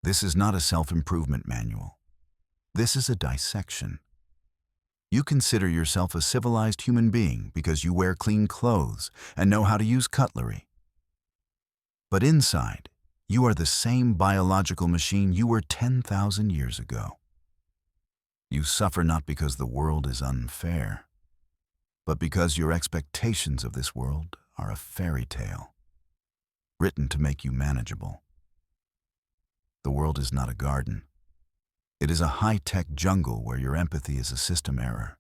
This is not a self-improvement manual. This is a dissection. You consider yourself a civilized human being because you wear clean clothes and know how to use cutlery. But inside, you are the same biological machine you were 10,000 years ago. You suffer not because the world is unfair, but because your expectations of this world are a fairy tale, written to make you manageable. The world is not a garden. It is a high-tech jungle where your empathy is a system error,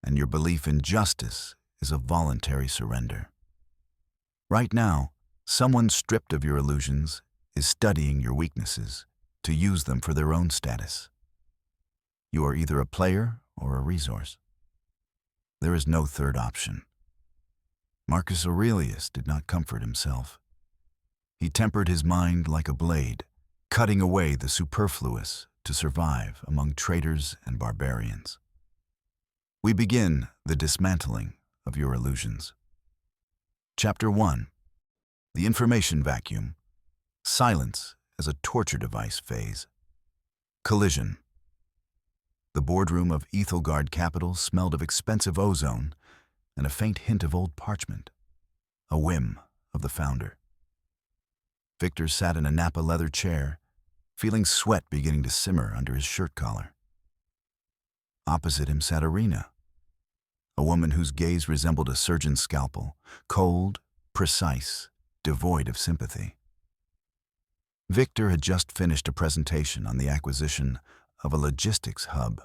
and your belief in justice is a voluntary surrender. Right now, someone stripped of your illusions is studying your weaknesses to use them for their own status. You are either a player or a resource. There is no third option. Marcus Aurelius did not comfort himself. He tempered his mind like a blade, cutting away the superfluous to survive among traitors and barbarians. We begin the dismantling of your illusions. Chapter 1. The Information Vacuum. Silence as a torture device phase. Collision. The boardroom of Ethelgard Capital smelled of expensive ozone and a faint hint of old parchment, a whim of the founder. Victor sat in a Napa leather chair, feeling sweat beginning to simmer under his shirt collar. Opposite him sat Arena, a woman whose gaze resembled a surgeon's scalpel, cold, precise, devoid of sympathy. Victor had just finished a presentation on the acquisition of a logistics hub.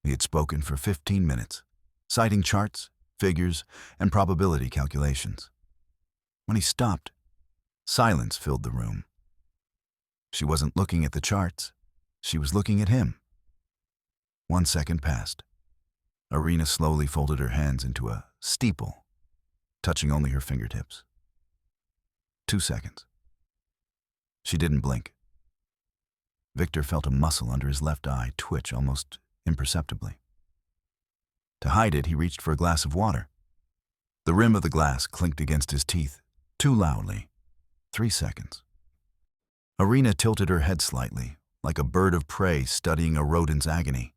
He had spoken for 15 minutes, citing charts, figures, and probability calculations. When he stopped, silence filled the room. She wasn't looking at the charts. She was looking at him. 1 second passed. Arena slowly folded her hands into a steeple, touching only her fingertips. 2 seconds. She didn't blink. Victor felt a muscle under his left eye twitch almost imperceptibly. To hide it, he reached for a glass of water. The rim of the glass clinked against his teeth, too loudly. 3 seconds. Arena tilted her head slightly, like a bird of prey studying a rodent's agony.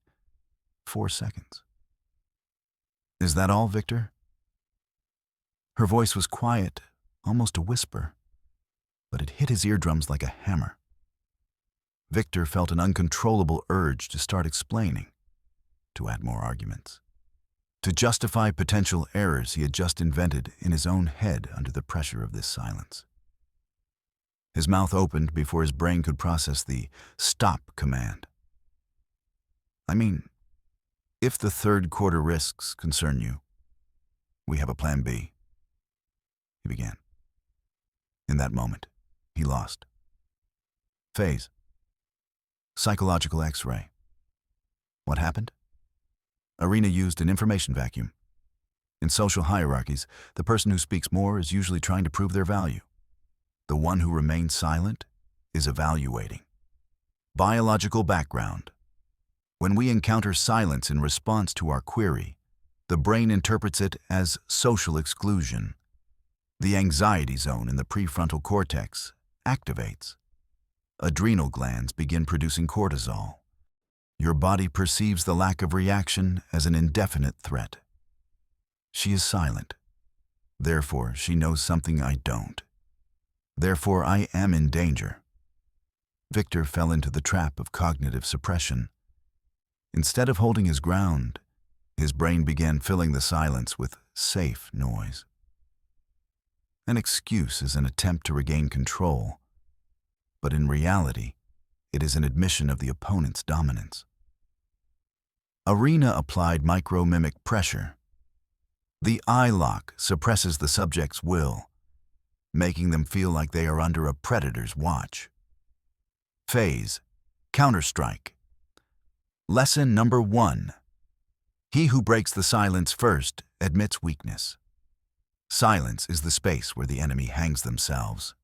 4 seconds. Is that all, Victor? Her voice was quiet, almost a whisper, but it hit his eardrums like a hammer. Victor felt an uncontrollable urge to start explaining, to add more arguments, to justify potential errors he had just invented in his own head under the pressure of this silence. His mouth opened before his brain could process the stop command. I mean, if the third quarter risks concern you, we have a plan B. He began. In that moment, he lost. Phase. Psychological X-ray. What happened? Arena used an information vacuum. In social hierarchies, the person who speaks more is usually trying to prove their value. The one who remains silent is evaluating. Biological background. When we encounter silence in response to our query, the brain interprets it as social exclusion. The anxiety zone in the prefrontal cortex activates. Adrenal glands begin producing cortisol. Your body perceives the lack of reaction as an indefinite threat. She is silent. Therefore, she knows something I don't. Therefore, I am in danger. Victor fell into the trap of cognitive suppression. Instead of holding his ground, his brain began filling the silence with safe noise. An excuse is an attempt to regain control, but in reality, it is an admission of the opponent's dominance. Arena applied micro-mimic pressure. The eye lock suppresses the subject's will, making them feel like they are under a predator's watch. Phase. Counterstrike. Lesson number 1. He who breaks the silence first admits weakness. Silence is the space where the enemy hangs themselves.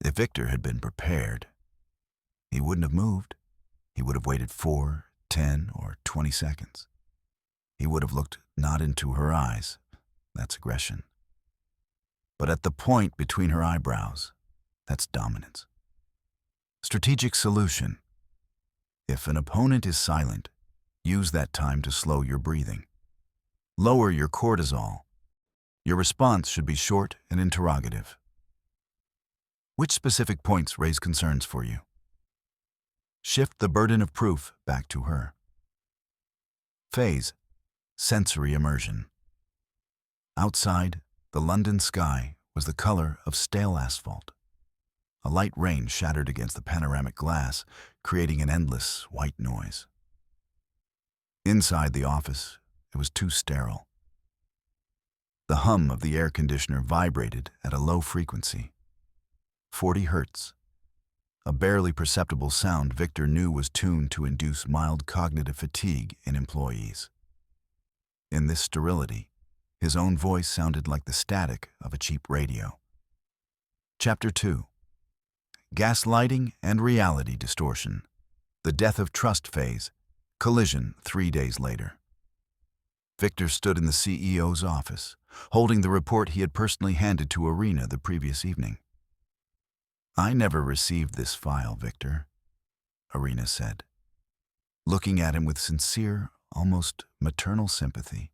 If Victor had been prepared, he wouldn't have moved. He would have waited 4, 10, or 20 seconds. He would have looked not into her eyes. That's aggression. But at the point between her eyebrows, that's dominance. Strategic solution. If an opponent is silent, use that time to slow your breathing. Lower your cortisol. Your response should be short and interrogative. Which specific points raise concerns for you? Shift the burden of proof back to her. Phase. Sensory immersion. Outside, the London sky was the color of stale asphalt. A light rain shattered against the panoramic glass, creating an endless white noise. Inside the office, it was too sterile. The hum of the air conditioner vibrated at a low frequency. 40 hertz. A barely perceptible sound Victor knew was tuned to induce mild cognitive fatigue in employees. In this sterility, his own voice sounded like the static of a cheap radio. Chapter 2. Gaslighting and reality distortion. The death of trust phase. Collision 3 days later. Victor stood in the CEO's office, holding the report he had personally handed to Arena the previous evening. "I never received this file, Victor," Arena said, looking at him with sincere, almost maternal sympathy.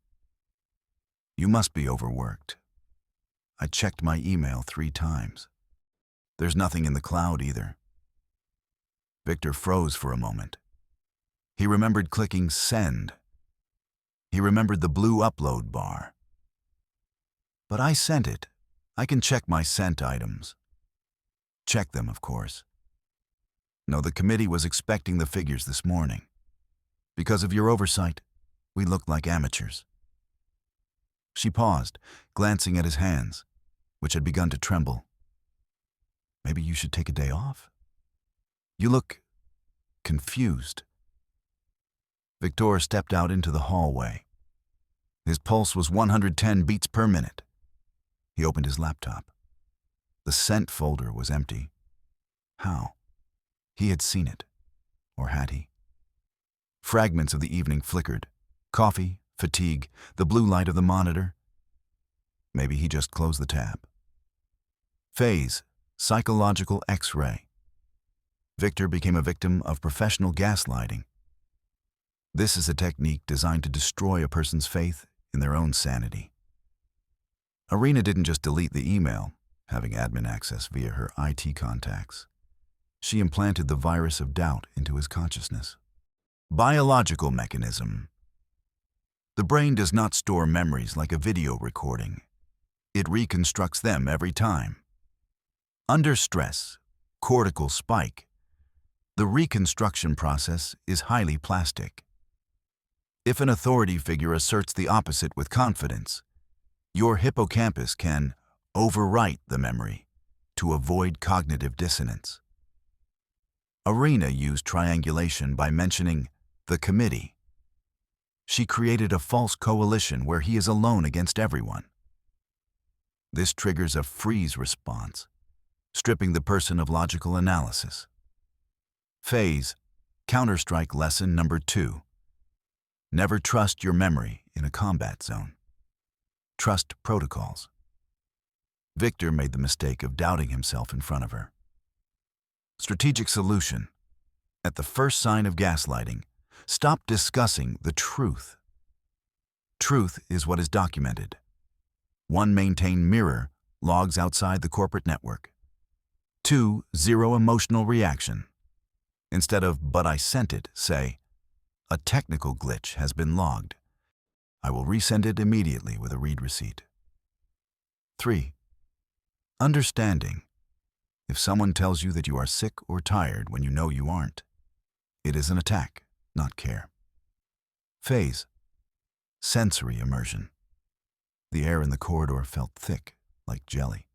"You must be overworked. I checked my email 3 times. There's nothing in the cloud either." Victor froze for a moment. He remembered clicking send. He remembered the blue upload bar. "But I sent it. I can check my sent items." "Check them, of course." "No, the committee was expecting the figures this morning. Because of your oversight, we looked like amateurs." She paused, glancing at his hands, which had begun to tremble. "Maybe you should take a day off? You look confused." Victor stepped out into the hallway. His pulse was 110 beats per minute. He opened his laptop. The sent folder was empty. How? He had seen it. Or had he? Fragments of the evening flickered. Coffee, fatigue, the blue light of the monitor. Maybe he just closed the tab. Phase. Psychological X-ray. Victor became a victim of professional gaslighting. This is a technique designed to destroy a person's faith in their own sanity. Arena didn't just delete the email, having admin access via her IT contacts. She implanted the virus of doubt into his consciousness. Biological mechanism. The brain does not store memories like a video recording. It reconstructs them every time. Under stress, cortical spike, the reconstruction process is highly plastic. If an authority figure asserts the opposite with confidence, your hippocampus can overwrite the memory to avoid cognitive dissonance. Arena used triangulation by mentioning the committee. She created a false coalition where he is alone against everyone. This triggers a freeze response, stripping the person of logical analysis. Phase. Counter-Strike lesson number 2. Never trust your memory in a combat zone. Trust protocols. Victor made the mistake of doubting himself in front of her. Strategic solution. At the first sign of gaslighting, stop discussing the truth. Truth is what is documented. One maintained mirror logs outside the corporate network. 2. Zero emotional reaction. Instead of, "but I sent it," say, "A technical glitch has been logged. I will resend it immediately with a read receipt." 3. Understanding. If someone tells you that you are sick or tired when you know you aren't, it is an attack, not care. Phase. Sensory immersion. The air in the corridor felt thick, like jelly.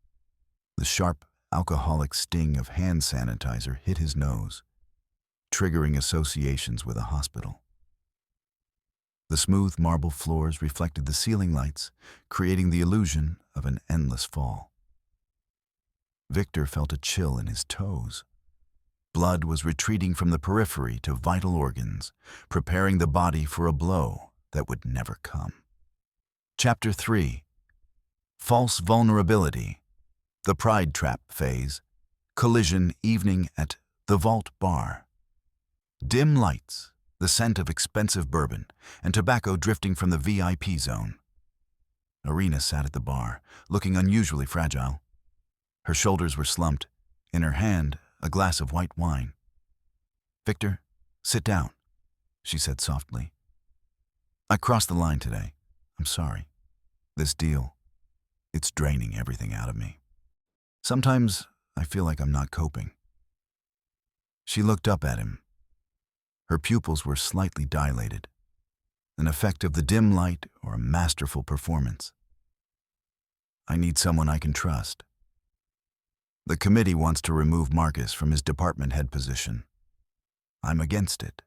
The sharp, alcoholic sting of hand sanitizer hit his nose, triggering associations with a hospital. The smooth marble floors reflected the ceiling lights, creating the illusion of an endless fall. Victor felt a chill in his toes. Blood was retreating from the periphery to vital organs, preparing the body for a blow that would never come. Chapter 3. False vulnerability. The pride trap phase. Collision evening at the The vault bar. Dim lights, the scent of expensive bourbon, and tobacco drifting from the VIP zone. Aurena sat at the bar, looking unusually fragile. Her shoulders were slumped. In her hand, a glass of white wine. "Victor, sit down," she said softly. "I crossed the line today. I'm sorry. This deal, it's draining everything out of me. Sometimes I feel like I'm not coping." She looked up at him. Her pupils were slightly dilated, an effect of the dim light or a masterful performance. "I need someone I can trust. The committee wants to remove Marcus from his department head position. I'm against it,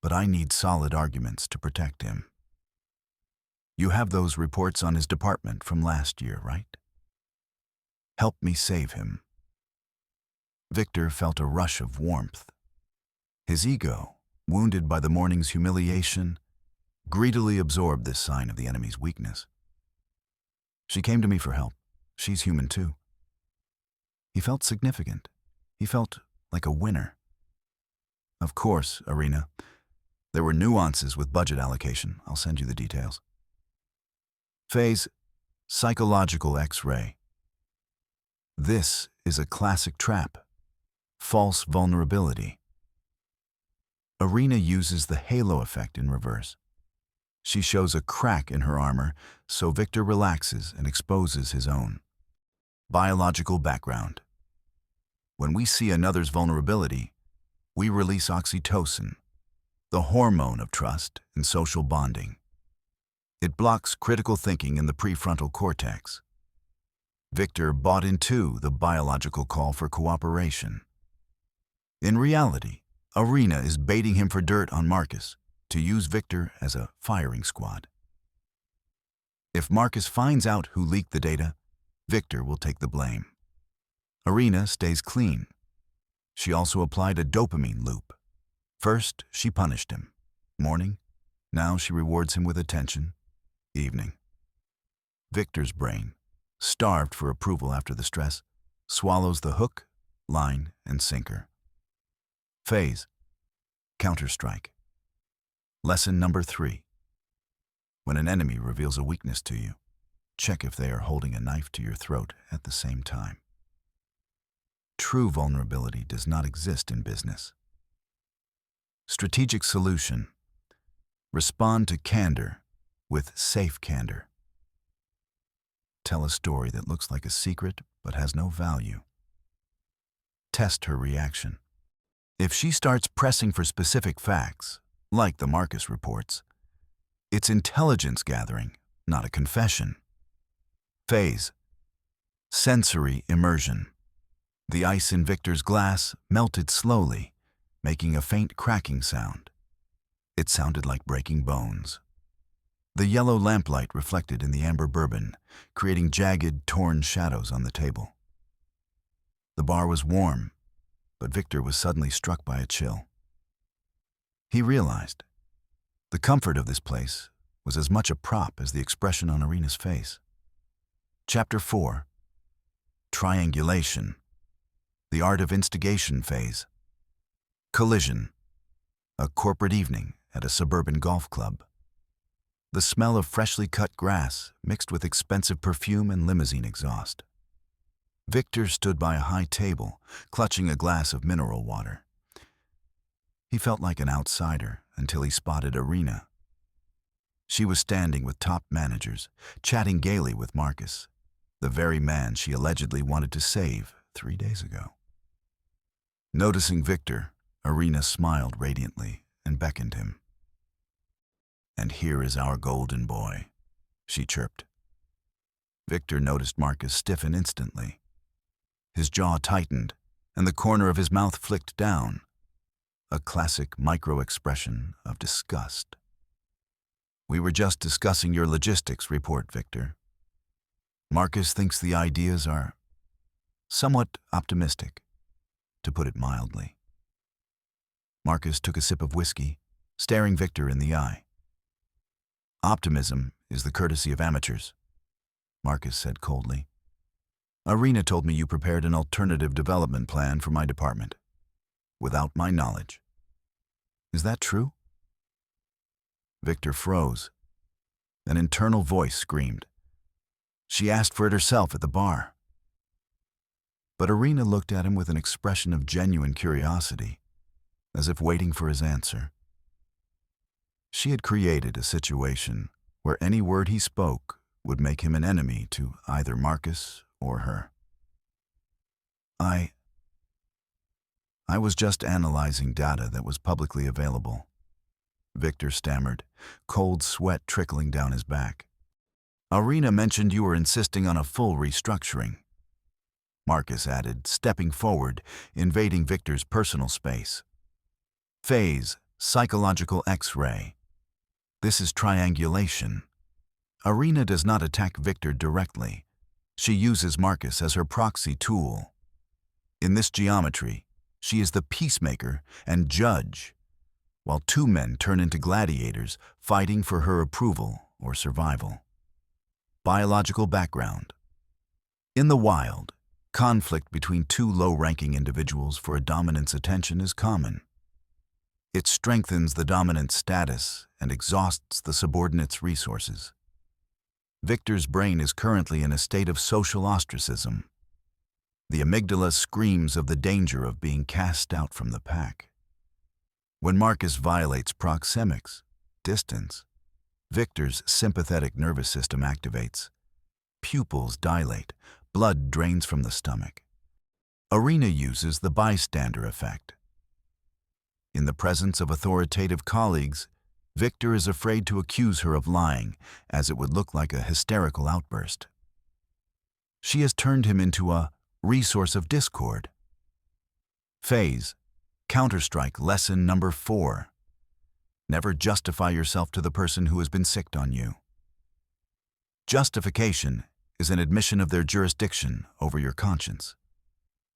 but I need solid arguments to protect him. You have those reports on his department from last year, right? Help me save him." Victor felt a rush of warmth. His ego, wounded by the morning's humiliation, greedily absorbed this sign of the enemy's weakness. She came to me for help. She's human too. He felt significant. He felt like a winner. "Of course, Aurena. There were nuances with budget allocation. I'll send you the details." Phase, psychological X-ray. This is a classic trap. False vulnerability. Aurena uses the halo effect in reverse. She shows a crack in her armor, so Victor relaxes and exposes his own. Biological background. When we see another's vulnerability, we release oxytocin, the hormone of trust and social bonding. It blocks critical thinking in the prefrontal cortex. Victor bought into the biological call for cooperation. In reality, Aurena is baiting him for dirt on Marcus to use Victor as a firing squad. If Marcus finds out who leaked the data, Victor will take the blame. Aurena stays clean. She also applied a dopamine loop. First, she punished him. Morning. Now she rewards him with attention. Evening. Victor's brain, starved for approval after the stress, swallows the hook, line, and sinker. Phase. Counter-strike. Lesson number 3. When an enemy reveals a weakness to you, check if they are holding a knife to your throat at the same time. True vulnerability does not exist in business. Strategic solution. Respond to candor with safe candor. Tell a story that looks like a secret but has no value. Test her reaction. If she starts pressing for specific facts, like the Marcus reports, it's intelligence gathering, not a confession. Phase. Sensory immersion. The ice in Victor's glass melted slowly, making a faint cracking sound. It sounded like breaking bones. The yellow lamplight reflected in the amber bourbon, creating jagged, torn shadows on the table. The bar was warm, but Victor was suddenly struck by a chill. He realized the comfort of this place was as much a prop as the expression on Arena's face. Chapter 4. Triangulation. The art of instigation phase. Collision. A corporate evening at a suburban golf club. The smell of freshly cut grass mixed with expensive perfume and limousine exhaust. Victor stood by a high table, clutching a glass of mineral water. He felt like an outsider until he spotted Aurena. She was standing with top managers, chatting gaily with Marcus, the very man she allegedly wanted to save 3 days ago. Noticing Victor, Aurena smiled radiantly and beckoned him. "And here is our golden boy," she chirped. Victor noticed Marcus stiffen instantly. His jaw tightened, and the corner of his mouth flicked down, a classic micro-expression of disgust. "We were just discussing your logistics report, Victor. Marcus thinks the ideas are somewhat optimistic, to put it mildly." Marcus took a sip of whiskey, staring Victor in the eye. "Optimism is the courtesy of amateurs," Marcus said coldly. "Aurena told me you prepared an alternative development plan for my department. without my knowledge. Is that true? Victor froze. An internal voice screamed. She asked for it herself at the bar. But Irina looked at him with an expression of genuine curiosity, as if waiting for his answer. She had created a situation where any word he spoke would make him an enemy to either Marcus or her. I was just analyzing data that was publicly available, Victor stammered, cold sweat trickling down his back. Irina mentioned you were insisting on a full restructuring, Marcus added, stepping forward, invading Victor's personal space. Phase, psychological X-ray. This is triangulation. Irina does not attack Victor directly. She uses Marcus as her proxy tool. In this geometry, she is the peacemaker and judge, while two men turn into gladiators fighting for her approval or survival. Biological background. In the wild, conflict between two low-ranking individuals for a dominant's attention is common. It strengthens the dominant's status and exhausts the subordinate's resources. Victor's brain is currently in a state of social ostracism. The amygdala screams of the danger of being cast out from the pack. When Marcus violates proxemics, distance, Victor's sympathetic nervous system activates. Pupils dilate, blood drains from the stomach. Irina uses the bystander effect. In the presence of authoritative colleagues, Victor is afraid to accuse her of lying, as it would look like a hysterical outburst. She has turned him into a resource of discord. Phase, Counter-Strike lesson number 4. Never justify yourself to the person who has been sicked on you. Justification is an admission of their jurisdiction over your conscience.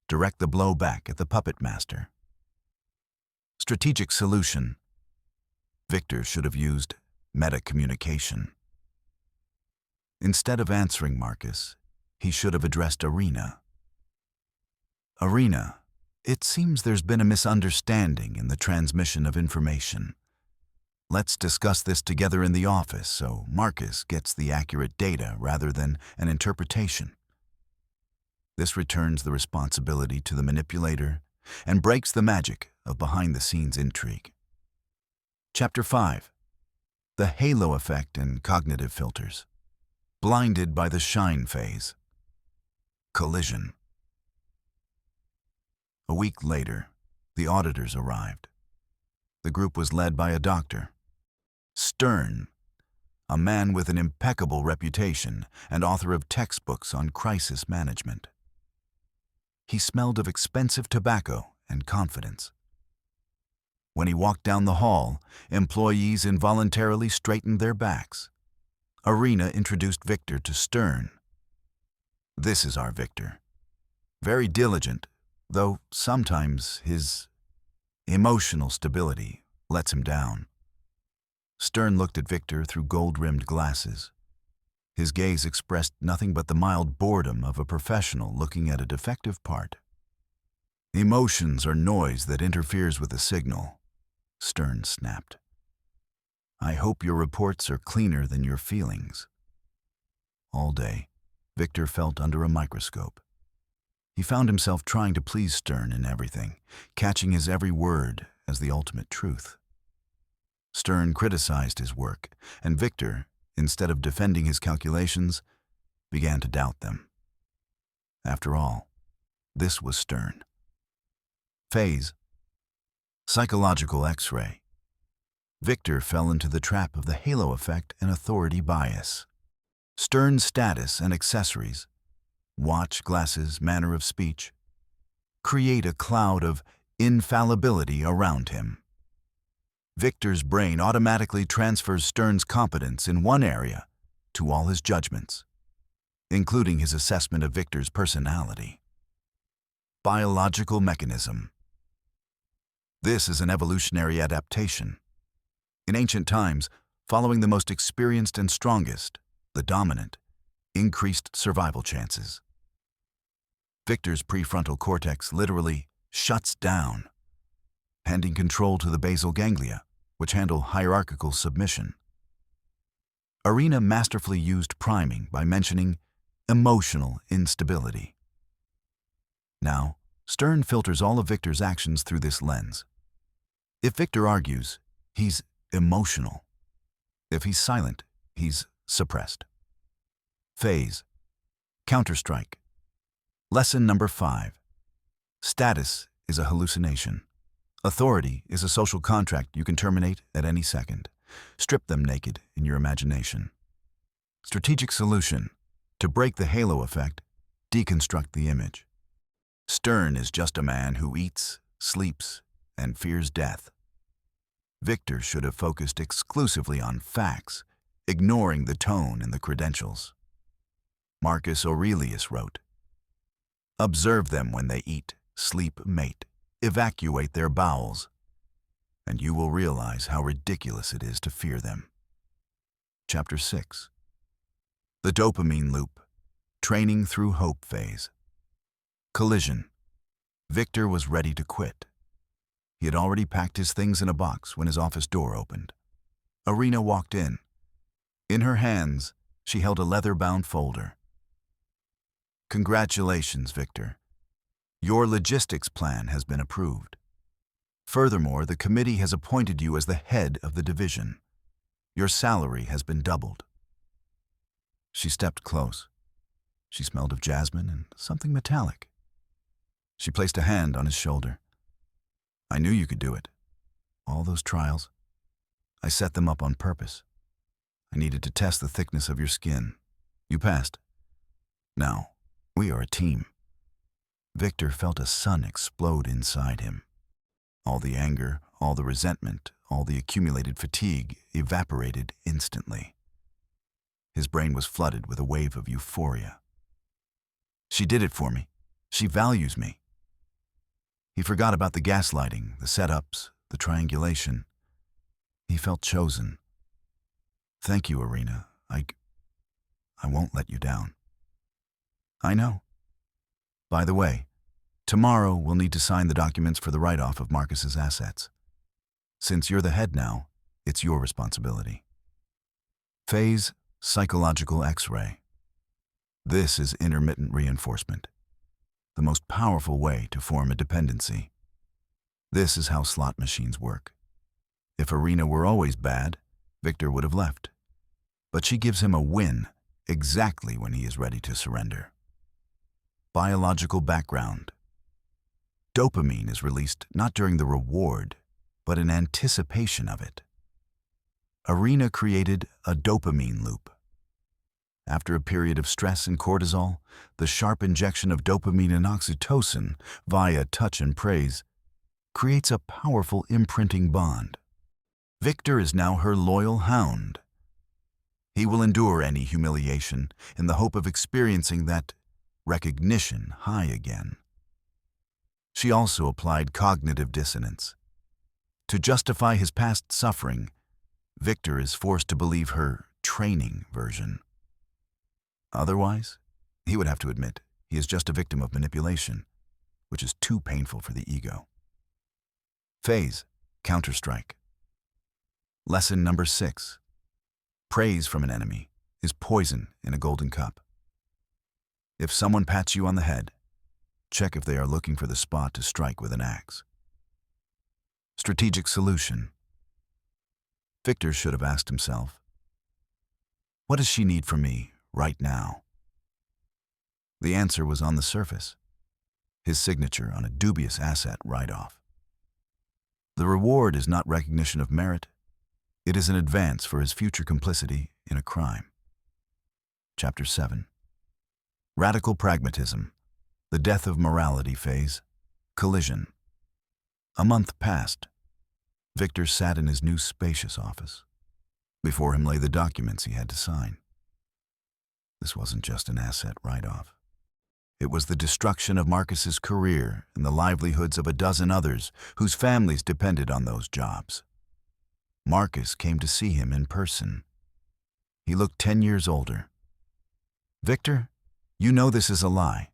Direct the blow back at the puppet master. Strategic solution. Victor should have used meta-communication. Instead of answering Marcus, he should have addressed Irina. Irina, it seems there's been a misunderstanding in the transmission of information. Let's discuss this together in the office so Marcus gets the accurate data rather than an interpretation. This returns the responsibility to the manipulator and breaks the magic of behind-the-scenes intrigue. Chapter 5. The Halo Effect and Cognitive Filters. Blinded by the shine phase. Collision. A week later, the auditors arrived. The group was led by a doctor. Stern, a man with an impeccable reputation and author of textbooks on crisis management. He smelled of expensive tobacco and confidence. When he walked down the hall, employees involuntarily straightened their backs. Irina introduced Victor to Stern. This is our Victor. Very diligent, though sometimes his emotional stability lets him down. Stern looked at Victor through gold-rimmed glasses. His gaze expressed nothing but the mild boredom of a professional looking at a defective part. Emotions are noise that interferes with the signal, Stern snapped. I hope your reports are cleaner than your feelings. All day, Victor felt under a microscope. He found himself trying to please Stern in everything, catching his every word as the ultimate truth. Stern criticized his work, and Victor, instead of defending his calculations, began to doubt them. After all, this was Stern. Phase. Psychological X-ray. Victor fell into the trap of the halo effect and authority bias. Stern's status and accessories, watch, glasses, manner of speech, create a cloud of infallibility around him. Victor's brain automatically transfers Stern's competence in one area to all his judgments, including his assessment of Victor's personality. Biological mechanism. This is an evolutionary adaptation. In ancient times, following the most experienced and strongest, the dominant, increased survival chances. Victor's prefrontal cortex literally shuts down. handing control to the basal ganglia, which handle hierarchical submission. Arena masterfully used priming by mentioning emotional instability. Now, Stern filters all of Victor's actions through this lens. If Victor argues, he's emotional. If he's silent, he's suppressed. Phase. Counterstrike. Lesson number 5. Status is a hallucination. Authority is a social contract you can terminate at any second. Strip them naked in your imagination. Strategic solution. To break the halo effect, deconstruct the image. Stern is just a man who eats, sleeps, and fears death. Victor should have focused exclusively on facts, ignoring the tone and the credentials. Marcus Aurelius wrote, "Observe them when they eat, sleep, mate, evacuate their bowels, and you will realize how ridiculous it is to fear them." Chapter 6. The dopamine loop. Training through hope phase. Collision. Victor was ready to quit. He had already packed his things in a box when his office door opened. Arena walked in. In her hands, she held a leather-bound folder. "Congratulations, Victor. Your logistics plan has been approved. Furthermore, the committee has appointed you as the head of the division. Your salary has been doubled." She stepped close. She smelled of jasmine and something metallic. She placed a hand on his shoulder. "I knew you could do it. All those trials. I set them up on purpose. I needed to test the thickness of your skin. You passed. Now, we are a team." Victor felt a sun explode inside him. All the anger, all the resentment, all the accumulated fatigue evaporated instantly. His brain was flooded with a wave of euphoria. She did it for me. She values me. He forgot about the gaslighting, the setups, the triangulation. He felt chosen. "Thank you, Arena. I won't let you down." "I know. By the way, tomorrow we'll need to sign the documents for the write-off of Marcus's assets. Since you're the head now, it's your responsibility." Phase. Psychological X-ray. This is intermittent reinforcement, the most powerful way to form a dependency. This is how slot machines work. If Arena were always bad, Victor would have left. But she gives him a win exactly when he is ready to surrender. Biological background. Dopamine is released not during the reward, but in anticipation of it. Arena created a dopamine loop. After a period of stress and cortisol, the sharp injection of dopamine and oxytocin via touch and praise creates a powerful imprinting bond. Victor is now her loyal hound. He will endure any humiliation in the hope of experiencing that recognition high again. She also applied cognitive dissonance. To justify his past suffering, Victor is forced to believe her training version. Otherwise, he would have to admit he is just a victim of manipulation, which is too painful for the ego. Phase. Counterstrike. Lesson number 6. Praise from an enemy is poison in a golden cup. If someone pats you on the head, check if they are looking for the spot to strike with an axe. Strategic solution. Victor should have asked himself, what does she need from me right now? The answer was on the surface, his signature on a dubious asset write-off. The reward is not recognition of merit, it is an advance for his future complicity in a crime. Chapter 7. Radical pragmatism, the death of morality phase, collision. A month passed. Victor sat in his new spacious office. Before him lay the documents he had to sign. This wasn't just an asset write-off. It was the destruction of Marcus's career and the livelihoods of a dozen others whose families depended on those jobs. Marcus came to see him in person. He looked 10 years older. "Victor, you know this is a lie.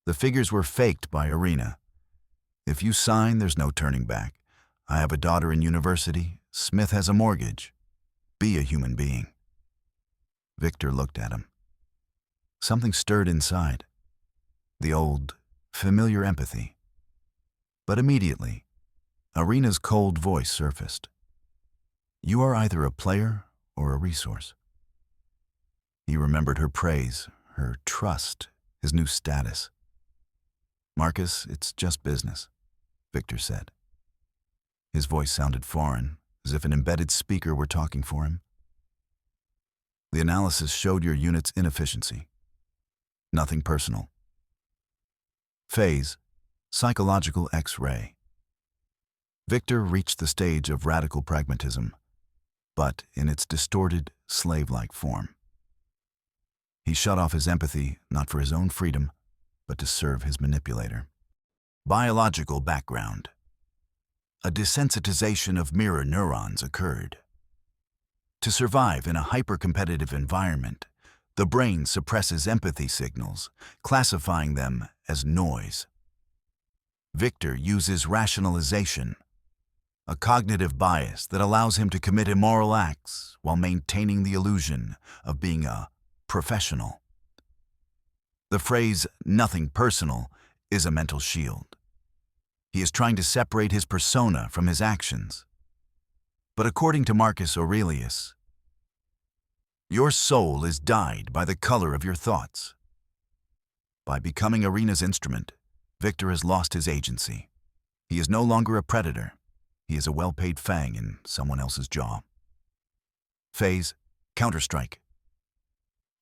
The figures were faked by Arena. If you sign, there's no turning back. I have a daughter in university. Smith has a mortgage. Be a human being." Victor looked at him. Something stirred inside. The old, familiar empathy. But immediately, Arena's cold voice surfaced. "You are either a player or a resource." He remembered her praise, her trust, his new status. "Marcus, it's just business," Victor said. His voice sounded foreign, as if an embedded speaker were talking for him. "The analysis showed your unit's inefficiency. Nothing personal." Phase, psychological X-ray. Victor reached the stage of radical pragmatism, but in its distorted, slave-like form. He shut off his empathy, not for his own freedom, but to serve his manipulator. Biological background. A desensitization of mirror neurons occurred. To survive in a hyper-competitive environment, the brain suppresses empathy signals, classifying them as noise. Victor uses rationalization, a cognitive bias that allows him to commit immoral acts while maintaining the illusion of being a professional. The phrase, "nothing personal," is a mental shield. He is trying to separate his persona from his actions. But according to Marcus Aurelius, your soul is dyed by the color of your thoughts. By becoming Arena's instrument, Victor has lost his agency. He is no longer a predator. He is a well-paid fang in someone else's jaw. Phase, Counter-Strike.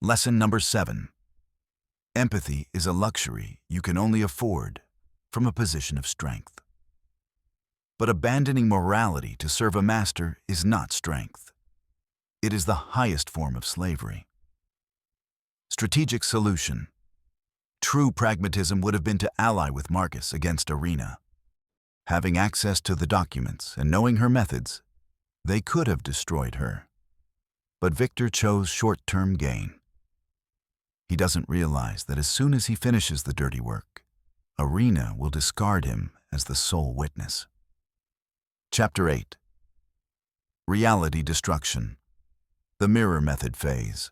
Lesson number 7. Empathy is a luxury you can only afford from a position of strength. But abandoning morality to serve a master is not strength. It is the highest form of slavery. Strategic solution. True pragmatism would have been to ally with Marcus against Arena. Having access to the documents and knowing her methods, they could have destroyed her. But Victor chose short-term gain. He doesn't realize that as soon as he finishes the dirty work, Arena will discard him as the sole witness. Chapter 8. Reality destruction. The mirror method phase.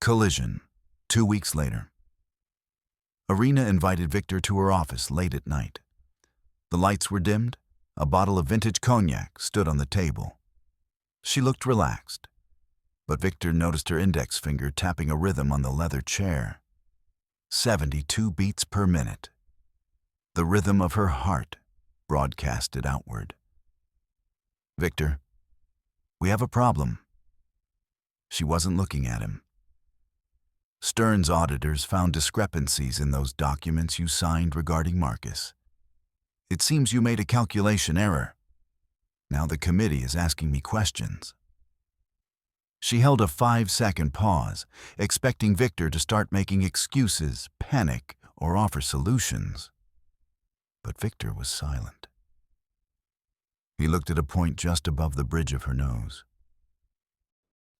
Collision. 2 weeks later. Arena invited Victor to her office late at night. The lights were dimmed. A bottle of vintage cognac stood on the table. She looked relaxed, but Victor noticed her index finger tapping a rhythm on the leather chair. 72 beats per minute. The rhythm of her heart broadcasted outward. "Victor, we have a problem." She wasn't looking at him. "Stern's auditors found discrepancies in those documents you signed regarding Marcus. It seems you made a calculation error. Now the committee is asking me questions." She held a 5-second pause, expecting Victor to start making excuses, panic, or offer solutions. But Victor was silent. He looked at a point just above the bridge of her nose.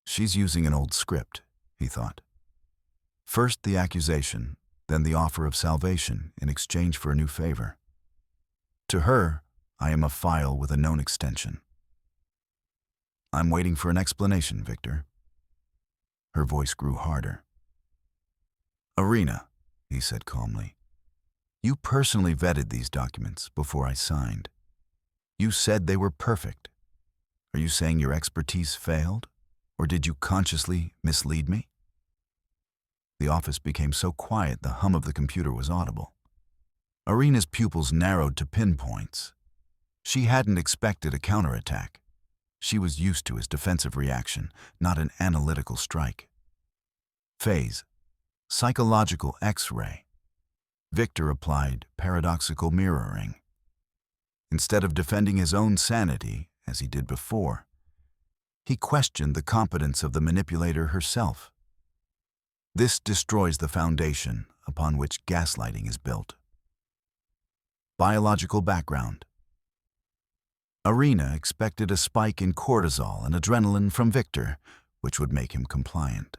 "She's using an old script," he thought. "First the accusation, then the offer of salvation in exchange for a new favor. To her, I am a file with a known extension. I'm waiting for an explanation, Victor." Her voice grew harder. "Arena," he said calmly, "you personally vetted these documents before I signed. You said they were perfect. Are you saying your expertise failed, or did you consciously mislead me?" The office became so quiet the hum of the computer was audible. Arena's pupils narrowed to pinpoints. She hadn't expected a counterattack. She was used to his defensive reaction, not an analytical strike. Phase, psychological X-ray. Victor applied paradoxical mirroring. Instead of defending his own sanity, as he did before, he questioned the competence of the manipulator herself. This destroys the foundation upon which gaslighting is built. Biological background. Arena expected a spike in cortisol and adrenaline from Victor, which would make him compliant.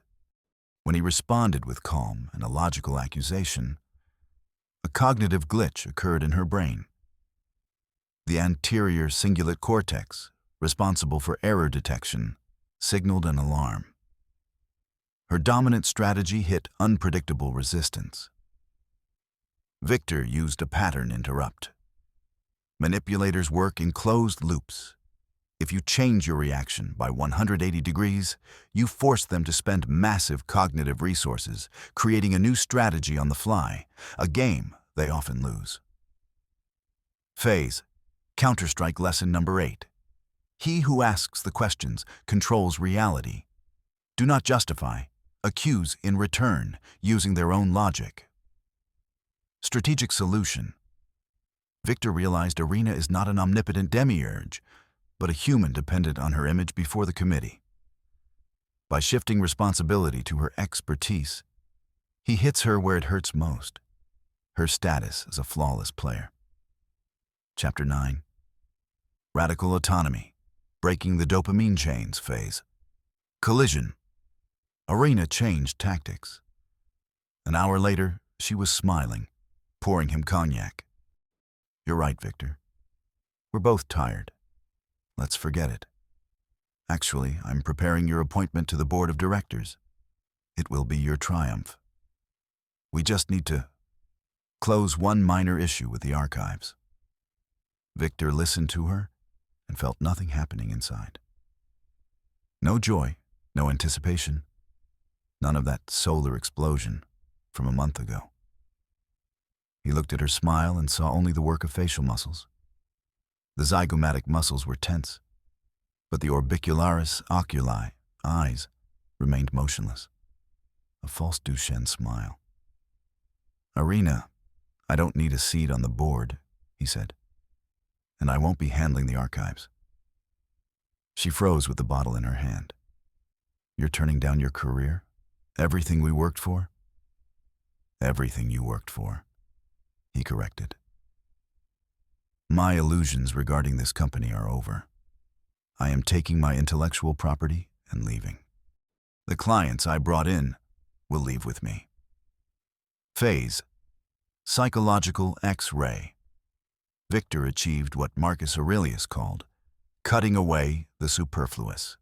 When he responded with calm and a logical accusation, a cognitive glitch occurred in her brain. The anterior cingulate cortex, responsible for error detection, signaled an alarm. Her dominant strategy hit unpredictable resistance. Victor used a pattern interrupt. Manipulators work in closed loops. If you change your reaction by 180 degrees, you force them to spend massive cognitive resources, creating a new strategy on the fly, a game they often lose. Phase, Counter-Strike lesson number 8. He who asks the questions controls reality. Do not justify, accuse in return, using their own logic. Strategic solution. Victor realized Arena is not an omnipotent demiurge, but a human dependent on her image before the committee. By shifting responsibility to her expertise, he hits her where it hurts most, her status as a flawless player. Chapter 9. Radical autonomy, breaking the dopamine chains phase. Collision. Arena changed tactics. An hour later, she was smiling, pouring him cognac. You're right, Victor. We're both tired. Let's forget it. Actually, I'm preparing your appointment to the board of directors. It will be your triumph. We just need to close one minor issue with the archives. Victor listened to her and felt nothing happening inside. No joy, no anticipation, none of that solar explosion from a month ago. He looked at her smile and saw only the work of facial muscles. The zygomatic muscles were tense, but the orbicularis oculi, eyes, remained motionless. A false Duchenne smile. Arena, I don't need a seat on the board, he said, and I won't be handling the archives. She froze with the bottle in her hand. You're turning down your career? Everything we worked for? Everything you worked for, he corrected. My illusions regarding this company are over. I am taking my intellectual property and leaving. The clients I brought in will leave with me. Phase, Psychological X-ray. Victor achieved what Marcus Aurelius called cutting away the superfluous.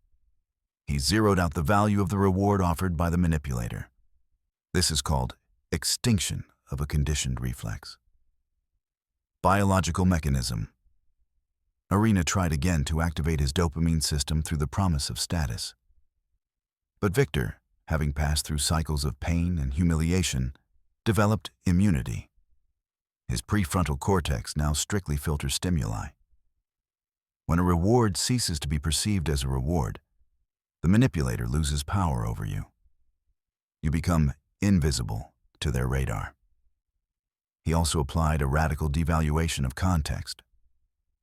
He zeroed out the value of the reward offered by the manipulator. This is called extinction of a conditioned reflex. Biological mechanism. Arena tried again to activate his dopamine system through the promise of status. But Victor, having passed through cycles of pain and humiliation, developed immunity. His prefrontal cortex now strictly filters stimuli. When a reward ceases to be perceived as a reward, the manipulator loses power over you. You become invisible to their radar. He also applied a radical devaluation of context.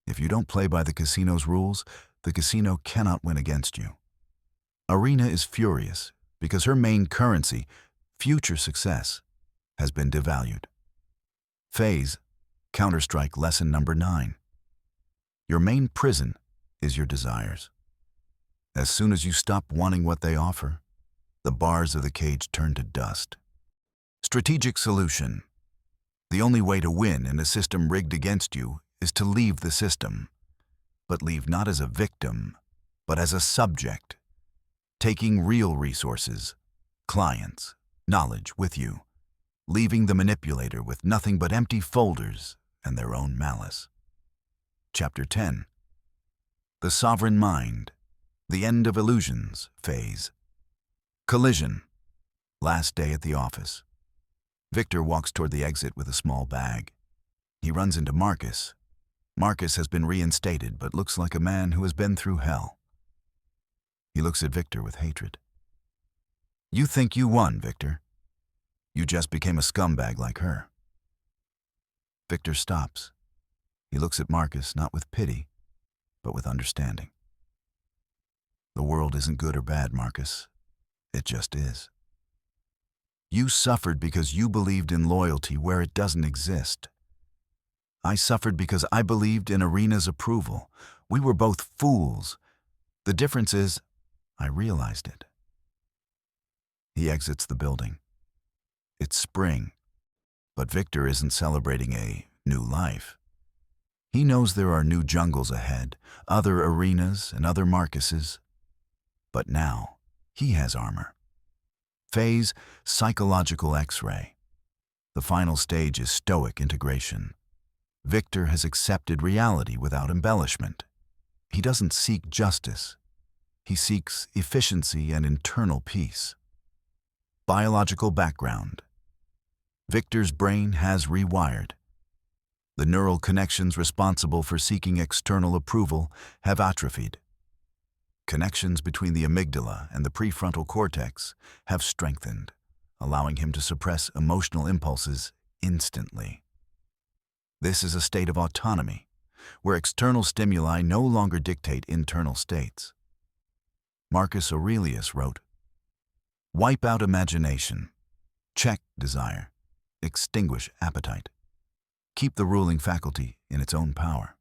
If you don't play by the casino's rules, the casino cannot win against you. Arena is furious because her main currency, future success, has been devalued. Phase, Counter-Strike lesson number 9. Your main prison is your desires. As soon as you stop wanting what they offer, the bars of the cage turn to dust. Strategic solution. The only way to win in a system rigged against you is to leave the system, but leave not as a victim, but as a subject, taking real resources, clients, knowledge with you, leaving the manipulator with nothing but empty folders and their own malice. Chapter 10. The Sovereign Mind, the End of Illusions phase. Collision. Last day at the office. Victor walks toward the exit with a small bag. He runs into Marcus. Marcus has been reinstated, but looks like a man who has been through hell. He looks at Victor with hatred. You think you won, Victor. You just became a scumbag like her. Victor stops. He looks at Marcus not with pity, but with understanding. The world isn't good or bad, Marcus. It just is. You suffered because you believed in loyalty where it doesn't exist. I suffered because I believed in Arena's approval. We were both fools. The difference is, I realized it. He exits the building. It's spring, but Victor isn't celebrating a new life. He knows there are new jungles ahead, other arenas and other Marcuses. But now, he has armor. Phase, psychological X-ray. The final stage is Stoic integration. Victor has accepted reality without embellishment. He doesn't seek justice. He seeks efficiency and internal peace. Biological background. Victor's brain has rewired. The neural connections responsible for seeking external approval have atrophied. Connections between the amygdala and the prefrontal cortex have strengthened, allowing him to suppress emotional impulses instantly. This is a state of autonomy, where external stimuli no longer dictate internal states. Marcus Aurelius wrote, "Wipe out imagination, check desire, extinguish appetite. Keep the ruling faculty in its own power."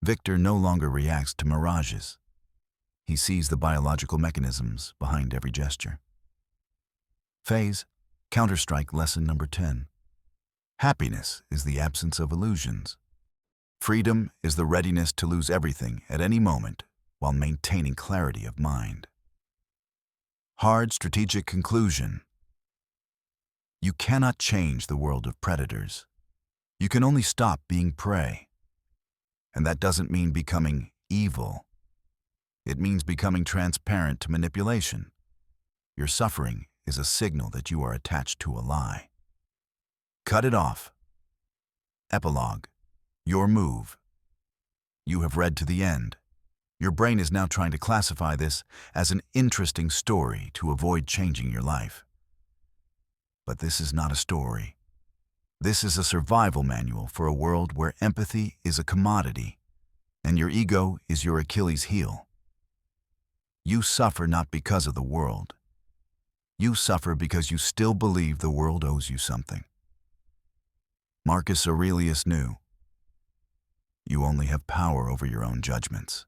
Victor no longer reacts to mirages. He sees the biological mechanisms behind every gesture. Phase, Counter-Strike lesson number 10. Happiness is the absence of illusions. Freedom is the readiness to lose everything at any moment while maintaining clarity of mind. Hard strategic conclusion. You cannot change the world of predators. You can only stop being prey. And that doesn't mean becoming evil. It means becoming transparent to manipulation. Your suffering is a signal that you are attached to a lie. Cut it off. Epilogue. Your move. You have read to the end. Your brain is now trying to classify this as an interesting story to avoid changing your life. But this is not a story. This is a survival manual for a world where empathy is a commodity and your ego is your Achilles heel. You suffer not because of the world. You suffer because you still believe the world owes you something. Marcus Aurelius knew, you only have power over your own judgments.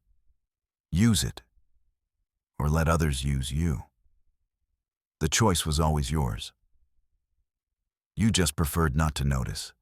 Use it, or let others use you. The choice was always yours. You just preferred not to notice.